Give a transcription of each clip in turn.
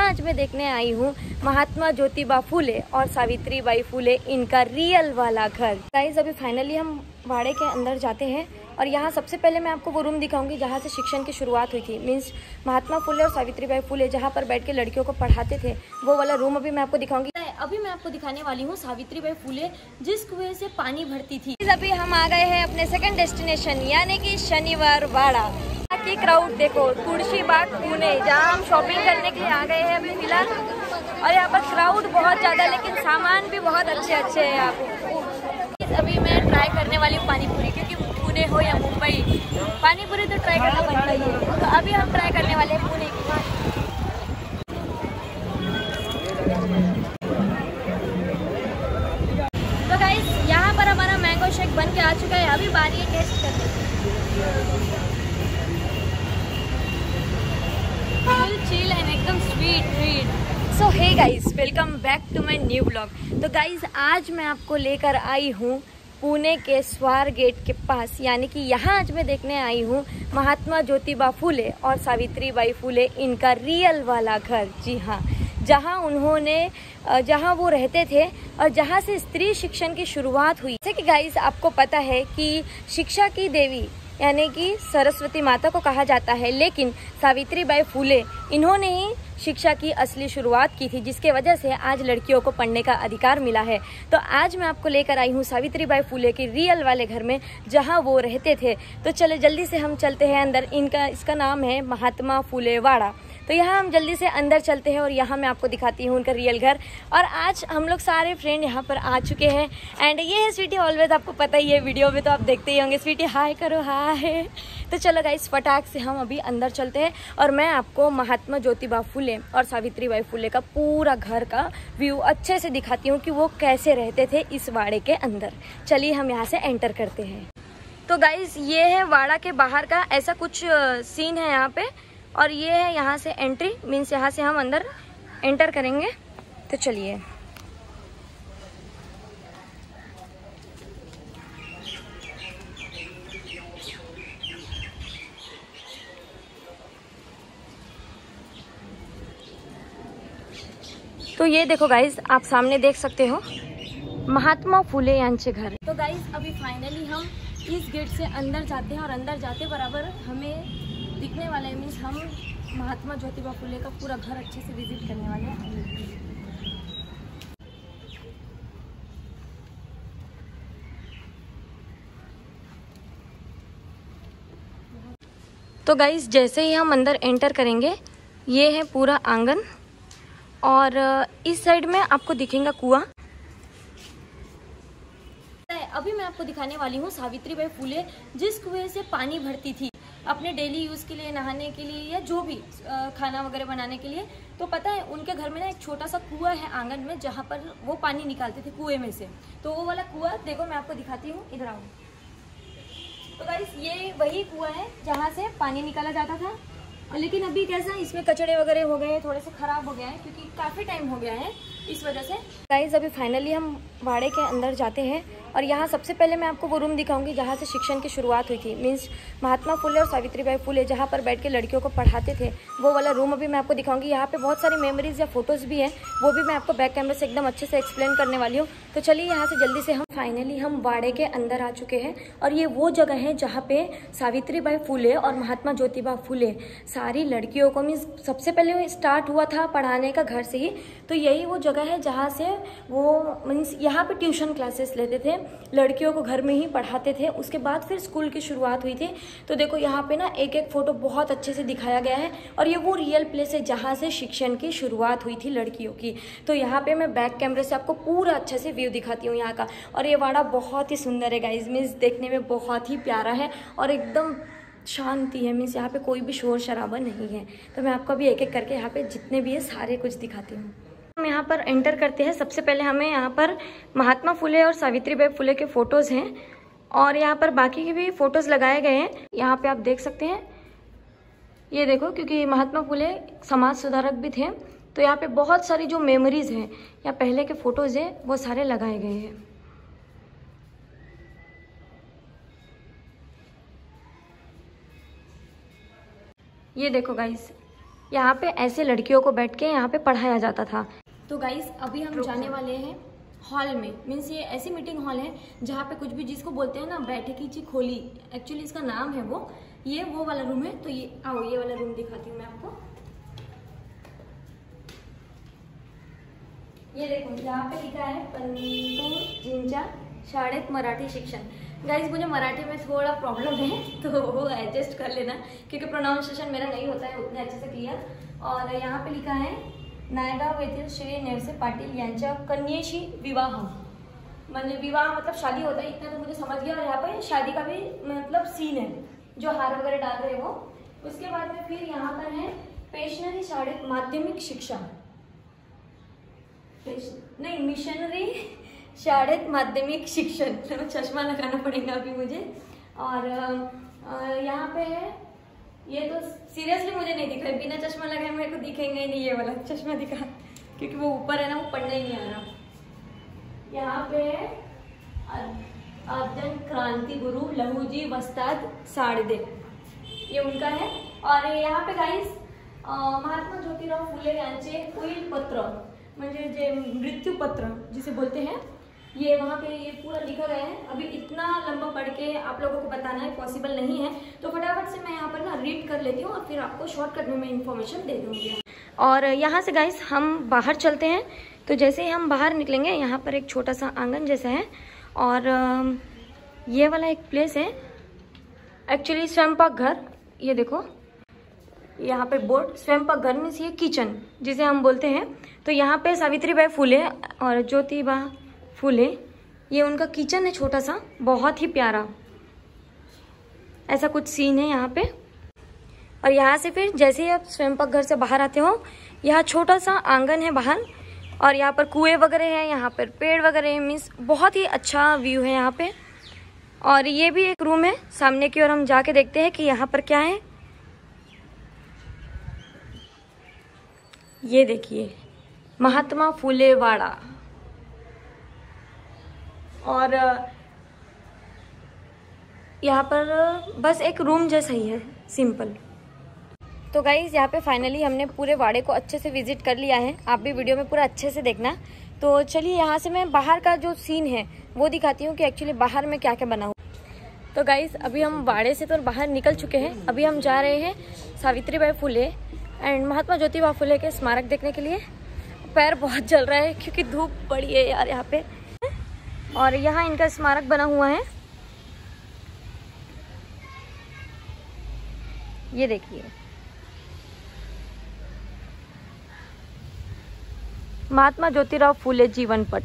यहाँ आज मैं देखने आई हूँ महात्मा ज्योतिबा फुले और सावित्रीबाई फुले इनका रियल वाला घर। गाइस अभी फाइनली हम वाड़े के अंदर जाते हैं और यहाँ सबसे पहले मैं आपको वो रूम दिखाऊंगी जहाँ से शिक्षण की शुरुआत हुई थी। मीन्स महात्मा फुले और सावित्रीबाई फुले जहाँ पर बैठ के लड़कियों को पढ़ाते थे, वो वाला रूम अभी मैं आपको दिखाऊंगी। अभी मैं आपको दिखाने वाली हूँ सावित्रीबाई फुले जिस कुएं से पानी भरती थी। अभी हम आ गए हैं अपने सेकंड डेस्टिनेशन यानी कि शनिवार वाड़ा की क्राउड देखो, तुलसी बाग पुणे, जहाँ हम शॉपिंग करने के लिए आ गए हैं अभी फिलहाल। और यहाँ पर क्राउड बहुत ज़्यादा, लेकिन सामान भी बहुत अच्छे अच्छे हैं यहाँ पे। अभी मैं ट्राई करने वाली हूँ पानी पूरी, क्योंकि पुणे हो या मुंबई, पानी पूरी तो ट्राई करना बनता ही है। तो अभी हम ट्राई करने वाले हैं पुणे की। तो गाइस यहाँ पर हमारा मैंगो शेक बन के आ चुका है, अभी बारी है टेस्ट करने की। फुल चिल एंड एकदम sweet. So hey guys, welcome back to my new blog. तो गाइस आज मैं आपको लेकर आई हूँ पुणे के स्वार गेट के पास, यानी कि यहाँ आज मैं देखने आई हूँ महात्मा ज्योतिबा फुले और सावित्रीबाई फुले इनका रियल वाला घर। जी हाँ, जहाँ वो रहते थे और जहाँ से स्त्री शिक्षण की शुरुआत हुई। जैसे कि गाइस आपको पता है कि शिक्षा की देवी यानी कि सरस्वती माता को कहा जाता है, लेकिन सावित्रीबाई फुले इन्होंने ही शिक्षा की असली शुरुआत की थी, जिसके वजह से आज लड़कियों को पढ़ने का अधिकार मिला है। तो आज मैं आपको लेकर आई हूँ सावित्रीबाई फुले के रियल वाले घर में जहाँ वो रहते थे। तो चले जल्दी से हम चलते हैं अंदर। इसका नाम है महात्मा फुले वाड़ा। तो यहाँ हम जल्दी से अंदर चलते हैं और यहाँ मैं आपको दिखाती हूँ उनका रियल घर। और आज हम लोग सारे फ्रेंड यहाँ पर आ चुके हैं एंड ये है स्वीटी ऑलवेज, आपको पता ही है, वीडियो में तो आप देखते ही होंगे। स्वीटी हाय करो, हाय। तो चलो गाइस फटाक से हम अभी अंदर चलते हैं और मैं आपको महात्मा ज्योतिबा फुले और सावित्रीबाई फुले का पूरा घर का व्यू अच्छे से दिखाती हूँ कि वो कैसे रहते थे इस वाड़े के अंदर। चलिए हम यहाँ से एंटर करते हैं। तो गाइस ये है वाड़ा के बाहर का ऐसा कुछ सीन है यहाँ पे, और ये है यहाँ से एंट्री, मीन्स यहाँ से हम अंदर एंटर करेंगे। तो चलिए तो ये देखो गाइज, आप सामने देख सकते हो महात्मा फुले यांचे घर। तो गाइज अभी फाइनली हम इस गेट से अंदर जाते हैं और अंदर जाते बराबर हमें दिखने वाले है, मीन्स हम महात्मा ज्योतिबा फुले का पूरा घर अच्छे से विजिट करने वाले हैं। तो गाइज जैसे ही हम अंदर एंटर करेंगे, ये है पूरा आंगन और इस साइड में आपको दिखेगा कुआं। अभी मैं आपको दिखाने वाली हूँ सावित्रीबाई फुले जिस कुएं से पानी भरती थी अपने डेली यूज़ के लिए, नहाने के लिए या जो भी खाना वगैरह बनाने के लिए। तो पता है उनके घर में ना एक छोटा सा कुआं है आंगन में, जहाँ पर वो पानी निकालते थे कुएं में से। तो वो वाला कुआं देखो, मैं आपको दिखाती हूँ, इधर आओ। तो गाइस ये वही कुआं है जहाँ से पानी निकाला जाता था। लेकिन अभी कैसा इसमें कचड़े वगैरह हो गए, थोड़े से खराब हो गया है क्योंकि काफ़ी टाइम हो गया है, इस वजह से। गाइस अभी फाइनली हम वाड़े के अंदर जाते हैं और यहाँ सबसे पहले मैं आपको वो रूम दिखाऊंगी जहाँ से शिक्षण की शुरुआत हुई थी। मीन्स महात्मा फुले और सावित्रीबाई फुले जहाँ पर बैठ के लड़कियों को पढ़ाते थे, वो वाला रूम अभी मैं आपको दिखाऊंगी। यहाँ पे बहुत सारी मेमोरीज या फोटोज़ भी हैं, वो भी मैं आपको बैक कैमरे से एकदम अच्छे से एक्सप्लेन करने वाली हूँ। तो चलिए यहाँ से जल्दी से हम फाइनली हम वाड़े के अंदर आ चुके हैं और ये वो जगह है जहाँ पे सावित्रीबाई फुले और महात्मा ज्योतिबा फुले सारी लड़कियों को, मीन्स सबसे पहले स्टार्ट हुआ था पढ़ाने का घर से ही। तो यही वो जगह है जहाँ से वो मीन्स यहाँ पे ट्यूशन क्लासेस लेते थे, लड़कियों को घर में ही पढ़ाते थे। उसके बाद फिर स्कूल की शुरुआत हुई थी। तो देखो यहाँ पे ना एक एक फोटो बहुत अच्छे से दिखाया गया है और ये वो रियल प्लेस है जहाँ से शिक्षण की शुरुआत हुई थी लड़कियों की। तो यहाँ पे मैं बैक कैमरे से आपको पूरा अच्छे से व्यू दिखाती हूँ यहाँ का। और ये वाड़ा बहुत ही सुंदर है गाइज, मीन्स देखने में बहुत ही प्यारा है और एकदम शांति है, मीन्स यहाँ पे कोई भी शोर शराबा नहीं है। तो मैं आपको अभी एक एक करके यहाँ पे जितने भी है सारे कुछ दिखाती हूँ। हम यहाँ पर एंटर करते हैं। सबसे पहले हमें यहाँ पर महात्मा फुले और सावित्रीबाई फुले के फोटोज़ हैं और यहाँ पर बाकी के भी फोटोज़ लगाए गए हैं। यहाँ पे आप देख सकते हैं, ये देखो, क्योंकि महात्मा फुले समाज सुधारक भी थे। तो यहाँ पे बहुत सारी जो मेमोरीज हैं या पहले के फोटोज़ हैं वो सारे लगाए गए हैं। ये देखो गाइस, यहाँ पे ऐसे लड़कियों को बैठ के यहाँ पे पढ़ाया जाता था। तो गाइस अभी हम जाने वाले हैं हॉल में, मीन्स ये ऐसी मीटिंग हॉल है जहाँ पे कुछ भी जिसको बोलते हैं ना बैठे की चीज खोली, एक्चुअली इसका नाम है वो वाला रूम है। तो ये आओ ये वाला रूम दिखाती हूँ मैं आपको। ये देखो यहाँ पे लिखा है पंतु जिंचा शाळेत मराठी शिक्षण। गाइस मुझे मराठी में थोड़ा प्रॉब्लम है तो वो एडजस्ट कर लेना, क्योंकि प्रोनाउंसिएशन मेरा नहीं होता है उतने अच्छे से क्लियर। और यहाँ पे लिखा है नायगाव येथील श्री नेवसे पाटील यांच्या कन्येशी विवाह, मतलब विवाह मतलब शादी होता है, इतना तो मुझे समझ गया। और यहाँ पे शादी का भी मतलब सीन है, जो हार वगैरह डाल रहे वो। उसके बाद में फिर यहाँ पर है पेशनरी शाळेत माध्यमिक शिक्षा, नहीं मिशनरी शाळेत माध्यमिक शिक्षण, चश्मा लगाना पड़ेगा अभी मुझे। और यहाँ पे है, ये तो सीरियसली मुझे नहीं दिख रहा, बिना चश्मा लगाए मेरे को दिखेंगे ही नहीं। ये वाला चश्मा दिखा, क्योंकि वो ऊपर है ना, वो पढ़ने ही नहीं आ रहा। यहाँ पे है अर्जन क्रांति गुरु लहूजी वस्ताद साड़दे, ये उनका है। और यहाँ पे गाइस महात्मा ज्योतिराव फुले यांचे उईल पत्र, म्हणजे जे मृत्यु पत्र जिसे बोलते हैं, ये वहाँ पे ये पूरा लिखा गया है। अभी इतना लंबा पढ़ के आप लोगों को बताना है पॉसिबल नहीं है, तो फटाफट से मैं यहाँ पर ना रीड कर लेती हूँ और फिर आपको शॉर्टकट में मैं इन्फॉर्मेशन दे दूँगी। और यहाँ से गाइस हम बाहर चलते हैं। तो जैसे ही हम बाहर निकलेंगे, यहाँ पर एक छोटा सा आंगन जैसा है, और ये वाला एक प्लेस है एक्चुअली स्वयंपाक घर। ये देखो यहाँ पे बोर्ड, स्वयंपाक घर मीन्स ये किचन जिसे हम बोलते हैं। तो यहाँ पे सावित्रीबाई फुले और ज्योतिबा फुले, ये उनका किचन है छोटा सा, बहुत ही प्यारा, ऐसा कुछ सीन है यहाँ पे। और यहाँ से फिर जैसे ही आप स्वयंपाक घर से बाहर आते हो, यहाँ छोटा सा आंगन है बाहर, और यहाँ पर कुएं वगैरह है, यहाँ पर पेड़ वगैरह है, मीन्स बहुत ही अच्छा व्यू है यहाँ पे। और ये भी एक रूम है सामने की ओर, हम जाके देखते हैं कि यहाँ पर क्या है। ये देखिए महात्मा फुले वाड़ा, और यहाँ पर बस एक रूम जैसा ही है, सिंपल। तो गाइज यहाँ पे फाइनली हमने पूरे वाड़े को अच्छे से विजिट कर लिया है, आप भी वीडियो में पूरा अच्छे से देखना। तो चलिए यहाँ से मैं बाहर का जो सीन है वो दिखाती हूँ कि एक्चुअली बाहर में क्या क्या बना हुआ। तो गाइज अभी हम वाड़े से तो बाहर निकल चुके हैं, अभी हम जा रहे हैं सावित्रीबाई फुले एंड महात्मा ज्योतिबा फुले के स्मारक देखने के लिए। पैर बहुत जल रहा है क्योंकि धूप पड़ी है यार यहाँ पे। और यहाँ इनका स्मारक बना हुआ है, ये देखिए महात्मा ज्योतिराव फुले जीवन पट।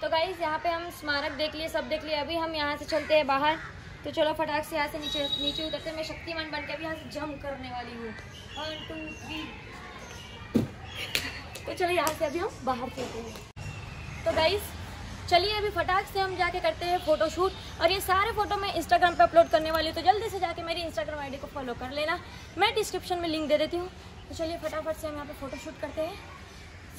तो गाइस यहाँ पे हम स्मारक देख लिए, सब देख लिए। अभी हम यहाँ से चलते हैं बाहर। तो चलो फटाक से यहाँ से नीचे उतरते। मैं शक्तिमान बन के अभी यहाँ से जंप करने वाली हूँ, 1 2 3। तो चलो यहाँ से अभी हम बाहर चलते हैं। तो गाइस चलिए अभी फटाक से हम जाके करते हैं फोटोशूट, और ये सारे फोटो मैं इंस्टाग्राम पे अपलोड करने वाली हूँ, तो जल्दी से जाके मेरी इंस्टाग्राम आईडी को फॉलो कर लेना, मैं डिस्क्रिप्शन में लिंक दे देती हूँ। तो चलिए फटाफट से हम यहाँ पे फोटोशूट करते हैं।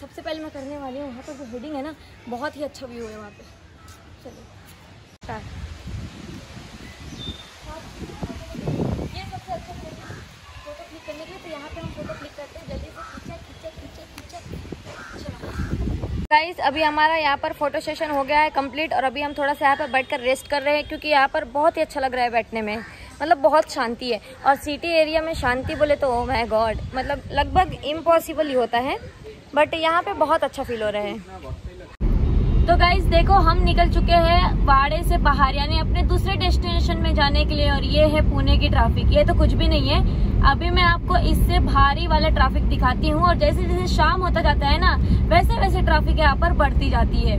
सबसे पहले मैं करने वाली हूँ वहाँ पर जो हेडिंग है ना, बहुत ही अच्छा व्यू है वहाँ पे। चलिए ये सबसे अच्छा फोटो क्लिक करने के लिए, तो यहाँ पे हम फोटो क्लिक करते हैं जल्दी से। खींचे चलो गाइस, अभी हमारा यहाँ पर फोटो सेशन हो गया है कंप्लीट, और अभी हम थोड़ा सा यहाँ पर बैठकर रेस्ट कर रहे हैं, क्योंकि यहाँ पर बहुत ही अच्छा लग रहा है बैठने में, मतलब बहुत शांति है। और सिटी एरिया में शांति बोले तो ओ माय गॉड, मतलब लगभग इम्पॉसिबल ही होता है, बट यहाँ पे बहुत अच्छा फील हो रहा है। तो गाइस देखो हम निकल चुके हैं वाड़े से बाहर, यानी अपने दूसरे डेस्टिनेशन में जाने के लिए, और ये है पुणे की ट्रैफिक। ये तो कुछ भी नहीं है, अभी मैं आपको इससे भारी वाला ट्रैफिक दिखाती हूँ, और जैसे जैसे शाम होता जाता है ना, वैसे वैसे ट्रैफिक यहाँ पर बढ़ती जाती है।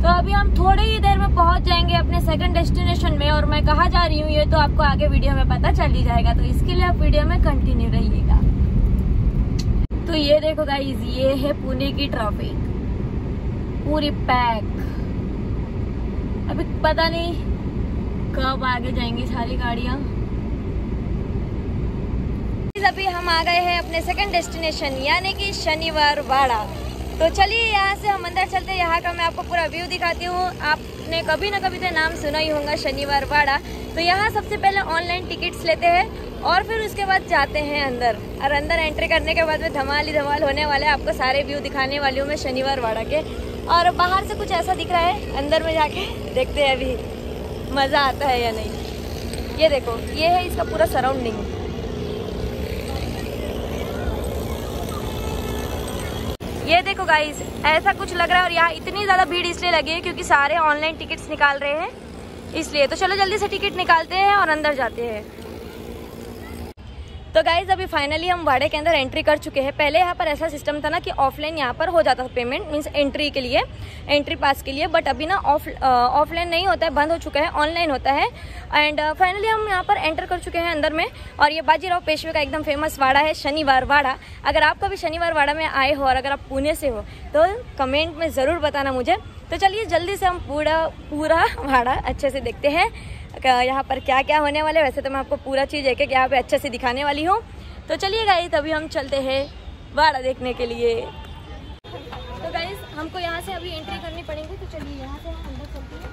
तो अभी हम थोड़ी ही देर में पहुंच जाएंगे अपने सेकंड डेस्टिनेशन में, और मैं कहाँ जा रही हूँ ये तो आपको आगे वीडियो में पता चल ही जाएगा, तो इसके लिए आप वीडियो में कंटिन्यू रहिएगा। तो ये देखो गाइस, ये है पुणे की ट्रैफिक, पूरी पैक। अभी पता नहीं कब आगे जाएंगी सारी गाड़ियां। अभी हम आ गए हैं अपने सेकंड डेस्टिनेशन, यानी कि शनिवार वाड़ा। तो चलिए यहाँ से हम अंदर चलते हैं। यहाँ का मैं आपको पूरा व्यू दिखाती हूँ। आपने कभी ना कभी तो नाम सुना ही होगा शनिवार वाड़ा। तो यहाँ सबसे पहले ऑनलाइन टिकट्स लेते हैं और फिर उसके बाद जाते हैं अंदर। और अंदर एंट्री करने के बाद में धमाल ही धमाल होने वाला है। आपको सारे व्यू दिखाने वाली हूँ मैं शनिवार वाड़ा के। और बाहर से कुछ ऐसा दिख रहा है, अंदर में जाके देखते हैं अभी मज़ा आता है या नहीं। ये देखो, ये है इसका पूरा सराउंडिंग। ये देखो गाइस, ऐसा कुछ लग रहा है। और यहाँ इतनी ज़्यादा भीड़ इसलिए लगी है क्योंकि सारे ऑनलाइन टिकट्स निकाल रहे हैं, इसलिए। तो चलो जल्दी से टिकट निकालते हैं और अंदर जाते हैं। तो गाइज अभी फाइनली हम वाड़े के अंदर एंट्री कर चुके हैं। पहले यहाँ पर ऐसा सिस्टम था ना कि ऑफलाइन यहाँ पर हो जाता था पेमेंट, मीन्स एंट्री के लिए, एंट्री पास के लिए। बट अभी ना ऑफलाइन नहीं होता है, बंद हो चुका है, ऑनलाइन होता है। एंड फाइनली हम यहाँ पर एंटर कर चुके हैं अंदर में। और ये बाजीराव पेशवे का एकदम फेमस वाड़ा है, शनिवार वाड़ा। अगर आप कभी शनिवार वाड़ा में आए हो और अगर आप पुणे से हो तो कमेंट में ज़रूर बताना मुझे। तो चलिए जल्दी से हम पूरा वाड़ा अच्छे से देखते हैं यहाँ पर क्या क्या होने वाले। वैसे तो मैं आपको पूरा चीज़ एक एक यहाँ पे अच्छे से दिखाने वाली हूँ। तो चलिए गाइस अभी हम चलते हैं वाड़ा देखने के लिए। तो गाइस हमको यहाँ से अभी एंट्री करनी पड़ेगी। तो चलिए यहाँ से हम अंदर चलते हैं।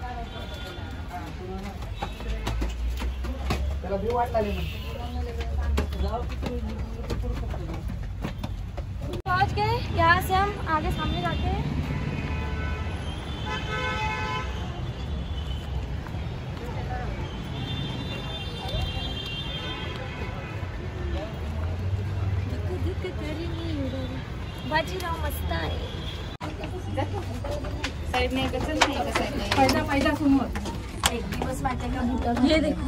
पहुँच गए, यहाँ से हम आगे सामने जाते हैं। बाजीराव मस्त आहे। एक दिवस माझ्या का बुट। ये देखो,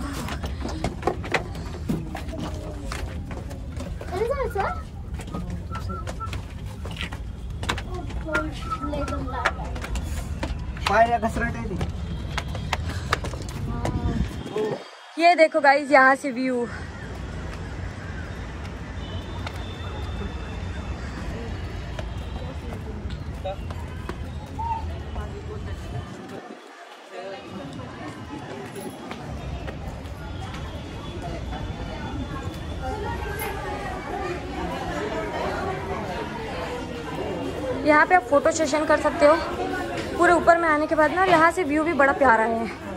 ये देखो गाइस यहाँ से व्यू। यहाँ पे आप फोटो सेशन कर सकते हो पूरे ऊपर में आने के बाद ना। और यहाँ से व्यू भी बड़ा प्यारा है।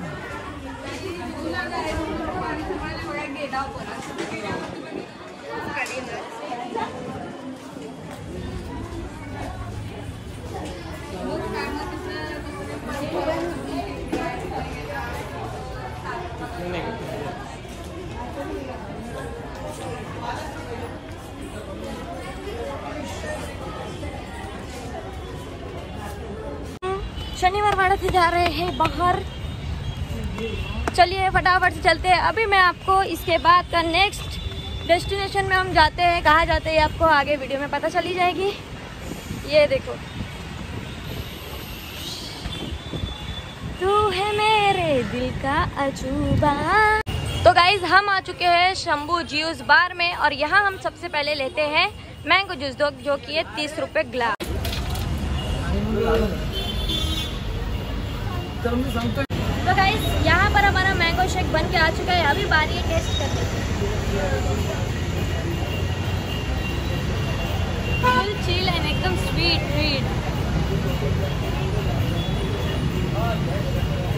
शनिवार वाड़ा से जा रहे हैं बाहर। चलिए फटाफट से चलते हैं। अभी मैं आपको इसके बाद का नेक्स्ट डेस्टिनेशन में हम जाते हैं, कहाँ जाते हैं आपको आगे वीडियो में पता चली जाएगी। ये देखो, तू है मेरे दिल का अजूबा। तो गाइज हम आ चुके हैं शंभू जूस बार में। और यहाँ हम सबसे पहले लेते हैं मैंगो जूस, जो कि है 30 रुपये ग्लास। तो गाइस यहाँ पर हमारा मैंगो शेक बन के आ चुका है। अभी बारी है टेस्ट करने की। फुल चिल एंड एकदम स्वीट।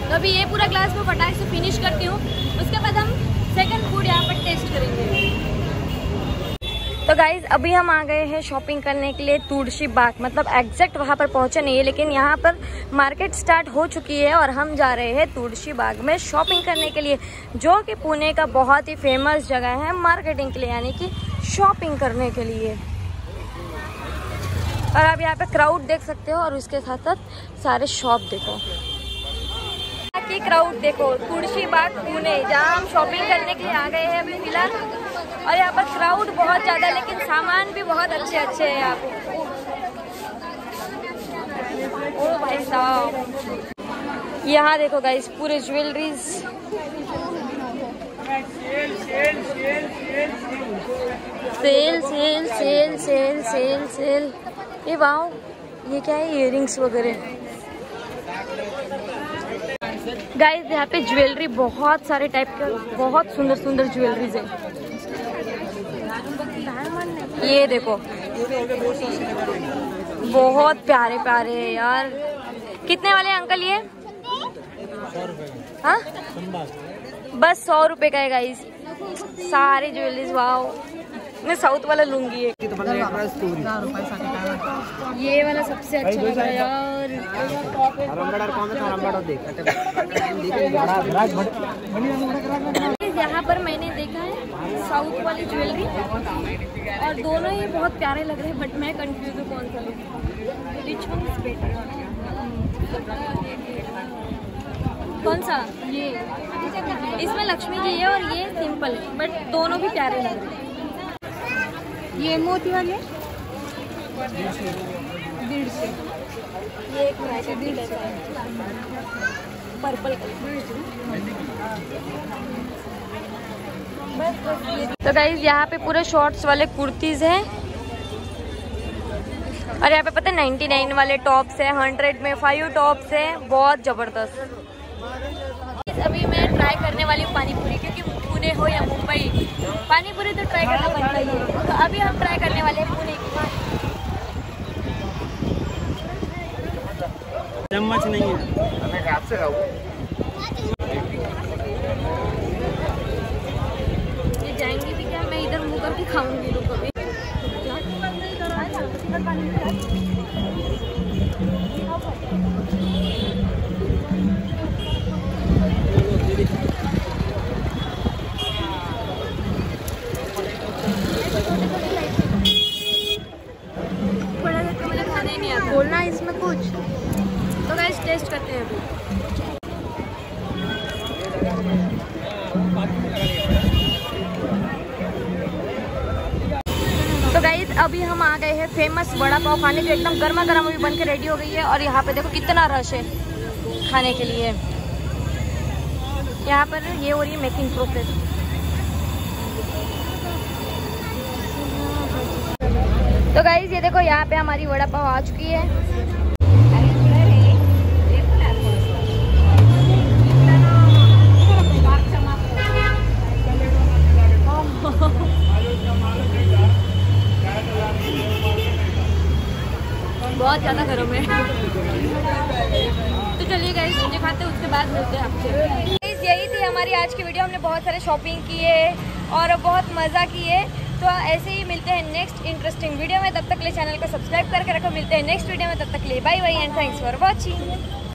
तो अभी ये पूरा ग्लास में फटाक से फिनिश करती हूँ। उसके बाद हम सेकंड फूड यहाँ पर टेस्ट करेंगे। तो गाइज अभी हम आ गए हैं शॉपिंग करने के लिए तुलसी बाग। मतलब एग्जैक्ट वहाँ पर पहुँचे नहीं है, लेकिन यहाँ पर मार्केट स्टार्ट हो चुकी है और हम जा रहे हैं तुलसी बाग में शॉपिंग करने के लिए, जो कि पुणे का बहुत ही फेमस जगह है मार्केटिंग के लिए, यानी कि शॉपिंग करने के लिए। और आप यहाँ पे क्राउड देख सकते हो और उसके साथ साथ सारे शॉप देखो की क्राउड देखो। तुलसी बाग पुणे, जहाँ हम शॉपिंग करने के लिए आ गए हैं अभी फिलहाल। और यहाँ पर क्राउड बहुत ज़्यादा, लेकिन सामान भी बहुत अच्छे अच्छे हैं यहाँ पे। ओ भाई साहब, यहाँ देखो गाइस पूरे jewelleries. Sale sale sale sale sale sale. ये वाओ, ये क्या है? इयररिंग्स वगैरह। गाइस यहाँ पे ज्वेलरी बहुत सारे टाइप के, बहुत सुंदर सुंदर ज्वेलरीज है। ये देखो, बहुत प्यारे प्यारे है यार। कितने वाले हैं अंकल ये? 100 रुपए। हाँ बस 100 रुपए का है गाइस सारे ज्वेलरीज। वाओ मैं साउथ वाला लूंगी एक। ये वाला सबसे अच्छा लग रहा है यार। यहाँ पर मैंने देखा है साउथ वाली ज्वेलरी और दोनों ही बहुत प्यारे लग रहे हैं, बट मैं कंफ्यूज हूँ कौन सा लूँ। Which one is better? कौन सा? ये इसमें लक्ष्मी जी है और ये सिंपल है, बट दोनों भी प्यारे लग रहे हैं। ये मोती वाले 150। ये एक प्राइस है 150 पर्पल कलर। तो गाइस यहाँ पे पूरे शॉर्ट्स वाले कुर्तीज हैं और यहाँ पे पता है 99 वाले टॉप्स है, 100 में 5 टॉप्स है, बहुत जबरदस्त। अभी मैं ट्राई करने वाली हूँ पानी पूरी, क्योंकि पुणे हो या मुंबई पानी पूरी तो ट्राई करना बनता ही है। तो अभी हम ट्राई करने वाले हैं पुणे की। चम्मच नहीं है, मैं हाथ से खाऊं। ये जाएंगे भी क्या? मैं इधर मुंह करके खाऊंगी लोग कभी। बोलना इसमें कुछ। तो गाइस टेस्ट करते हैं अभी। तो गाइस अभी हम आ गए हैं फेमस वड़ा पाव खाने, जो एकदम गर्मा गर्म अभी बन के रेडी हो गई है। और यहाँ पे देखो कितना रश है खाने के लिए। यहाँ पर ये हो रही है मेकिंग प्रोसेस। तो गाइस ये देखो यहाँ पे हमारी वड़ा पाव आ चुकी है। बहुत ज़्यादा गर्म है। तो चलिए गाइस दिखाते हैं, उसके बाद मिलते हैं आपसे। यही थी हमारी आज की वीडियो। हमने बहुत सारे शॉपिंग किए और बहुत मज़ा किए। तो ऐसे ही मिलते हैं नेक्स्ट इंटरेस्टिंग वीडियो में। तब तक के लिए चैनल को सब्सक्राइब करके रखो। मिलते हैं नेक्स्ट वीडियो में, तब तक के लिए bye bye and thanks for watching.